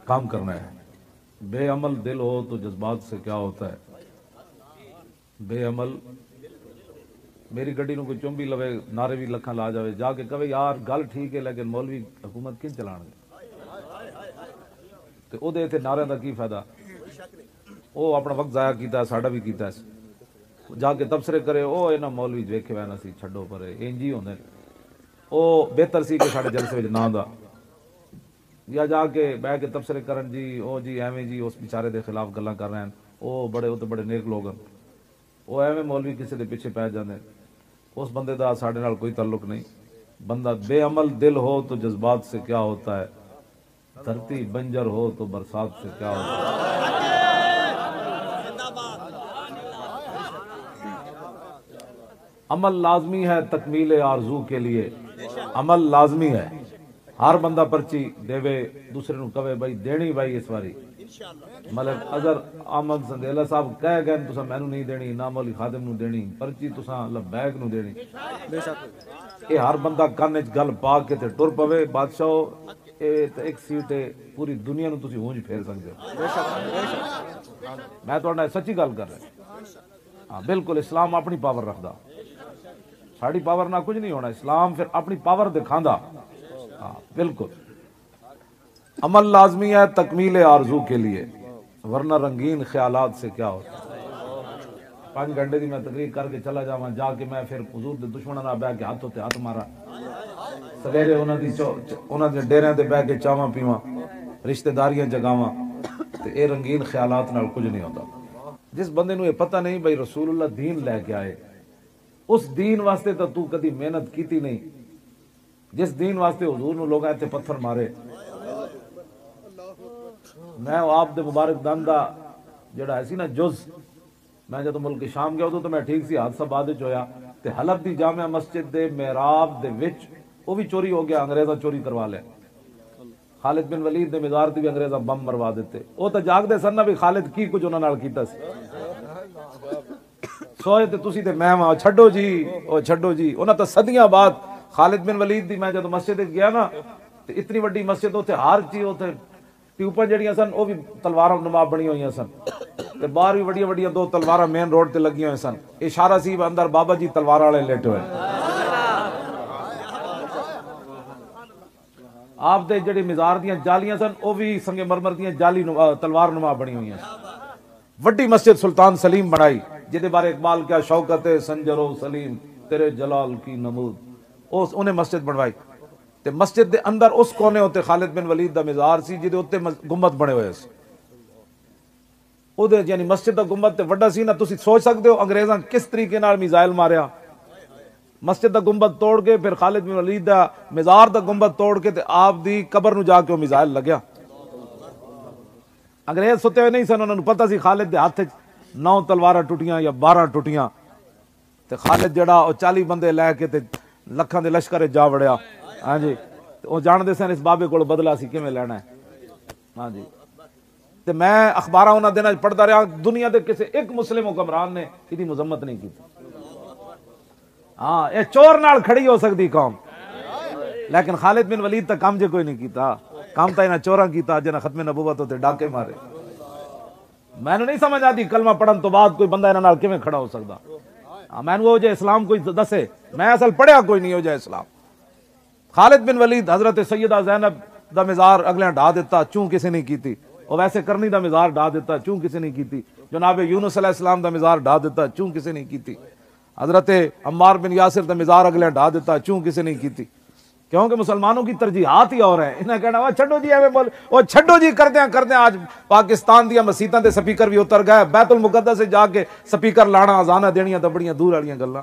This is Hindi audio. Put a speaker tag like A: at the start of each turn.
A: काम करना है। बेअमल दिल हो तो जज्बात से क्या होता है। बेअमल मेरी गड्डी को कोई चुंबी लवे, नारे भी लखा ला जाए, जाके कहे यार गल ठीक है लेकिन मौलवी हुकूमत किन चलाने, तो ਉਹਦੇ इत्थे नारे का की फायदा। वो अपना वक्त जाया किया, साडा भी किया, जाके तबसरे करे ओ इन्हां मौलवी वेखे वैन असी छड्डो परे इंज ही होंदे। वो बेहतर सी कि साडे जलसे विच ना दा, या जाके बह के तबसरे करन जी ओ जी एवें जी उस बेचारे के खिलाफ गल्लां कर रहे हैं, वो बड़े वो तो बड़े नेक लोग हैं, वो एवें मौलवी किसी के पिछे पै जाते, उस बंदे का साडे नाल कोई ताल्लुक नहीं। बंदा बेअमल दिल हो तो जज्बात से क्या होता है, धरती बंजर हो तो बरसात से क्या होता है। अमल लाजमी है तकमील आरजू के लिए, अमल लाजमी है। हर बंदा पर्ची देवे, दूसरे को कवे भाई देनी भाई इस बारी, मतलब अगर अहमद संदेला साहब कह गए तुसा मैनू नहीं देनी, ना मौली खादिम नू देनी पर्ची, तुसा लबैक नू देनी। ये हर बंदा कान च गल पा के ते टुर पवे। बादशाह एक सीट है, पूरी दुनिया नू तुसी हूंज फेर सकते हो। मैं तुहाडे नाल सच्ची गल कर रहा। हाँ बिल्कुल, इस्लाम अपनी पावर रखदा, साड़ी पावर ना कुछ नहीं होना। इस्लाम फिर अपनी पावर दिखांदा। हाँ बिल्कुल, अमल लाजमी है तकमील आरजू के लिए, वरना रंगीन ख्यालात से क्या होता है। 5 घंटे की मैं तकरीर करके चला जावा, जाके मैं फिर हुजूर दे दुश्मनां नाल बह के हाथ उत्ते हाथ मारा, सवेरे उन्हां दे डेरियां ते बह के चावां पीवां, रिश्तेदारियां जगावां, ते ये रंगीन ख्यालात नाल कुछ नहीं होता। जिस बंदे नूं ये पता नहीं भाई रसूलुल्लाह दीन लैके आए, उस दीन वास्ते तो तू कदी मेहनत की नहीं। जिस दीन वास्ते हुजूर नूं लोग इत्थे पत्थर मारे, मैं आप दे मुबारक दन दा जिहड़ा है सी ना जुज, मैं जदों मुल्क शाम गया उदों तो मैं ठीक सी, हादसा बाद विच होया ते हलफ दी जामिया मस्जिद दे मेहराब दे विच वो भी चोरी हो गया, अंग्रेज़ां चोरी करवा लिया। खालिद बिन वलीद दे मज़ार ते भी अंग्रेज़ां बम मरवा दिते। वो तो जागदे सन ना भी खालिद की कुछ उन्हां नाल कीता सी। सोए ते तुसी ते मैं वां, छड्डो जी ओ छड्डो जी। उन्हां तो सदियां बाद खालिद बिन वलीद दी मैं जदों मस्जिद गया ना, ते इतनी वड्डी मस्जिद, उत्थे हर चीज, उत्थे ट्यूबां जड़ियां सन वो भी तलवारां नुमा बनी हुई सन, ते बाहर भी वड्डियां वड्डियां 2 तलवारां मेन रोड ते लगी हुई सन। इशारा सी अंदर बाबा जी तलवार वाले लेटे हुए। आप दे जड़ी मज़ार दियां जालियां सन वो भी संगे मरमर दियां जाली तलवार नुमा बनी हुई। वड्डी मस्जिद सुल्तान सलीम बनाई, जिदे बारे इकबाल क्या शौकत है संजरो सलीम तेरे जलाल की नमूद, उन्हें मस्जिद बनवाई। ते मस्जिद दे अंदर उस कोने उत्ते खालिद बिन वलीद दा मज़ार सी, जिदे उत्ते गुंबद बने हुए सी। उहदे यानी मस्जिद दा गुंबद ते वड्डा सी ना, तुसी सोच सकते हो अंग्रेज़ां किस तरीके नाल मिसाइल मारिया। मस्जिद दा गुंबद तोड़ के फिर खालिद बिन वलीद दा मज़ार दा गुंबद तोड़ के ते आप दी कबर नूं जाके वो मिसाइल लग्या। अंग्रेज सुते हुए नहीं सन, उन्होंने पता सी खालिद दे हाथ 9 तलवारां टुटियां या 12 टुटियां, ते खालिद जड़ा 40 बंदे लैके ते लखां दे लश्कर जा वड़िया। हाँ जी, वो जानते सन इस बाबे को बदला सी किवें लैना है। हाँ जी, ते मैं अखबारां उन्हां दिनां पढ़दा रहा, दुनिया के किसी एक मुस्लिम हुक्मरान ने इसकी मजम्मत नहीं की। हाँ, ये चोर नाल खड़ी हो सकती कौम, लेकिन खालिद बिन वलीद तक काम जो कोई नहीं किया। काम तो इन्हें चोरा किया जिन्हें खत्मे नबूवत होते डाके मारे। मैनू नहीं समझ आती कलमा पढ़न तो बाद कोई बंदा इन्हां नाल किवें खड़ा हो सकता। मैनू वो जो इस्लाम कोई दसे, मैं असल पढ़िया कोई नहीं हो जाए इस्लाम। खालिद बिन वलीद हजरत सैयदा ज़ैनब दा मज़ार अगले ढा दिता, चूं किसी ने की। और वैसे करनी दा मज़ार ढा दिता, चूं किसी ने की। जनाब यूनुस अलैहिस्सलाम दा मज़ार ढा दिता, चूं किसी ने की। हजरत अम्मार बिन यासिर दा मज़ार अगले ढा दिता, चूं किसी ने की। क्योंकि मुसलमानों की तरजीहात ही और है। इन्हें कहना छड्डो जी एवं बोल, वो छड्डो जी करदे आज पाकिस्तान दियां मसीतां दे स्पीकर भी उतर गए। बैतुल मुकद्दस से जाके स्पीकर लाना, अजाना देनियां तो बड़ियां दूर वालियां गल्लां।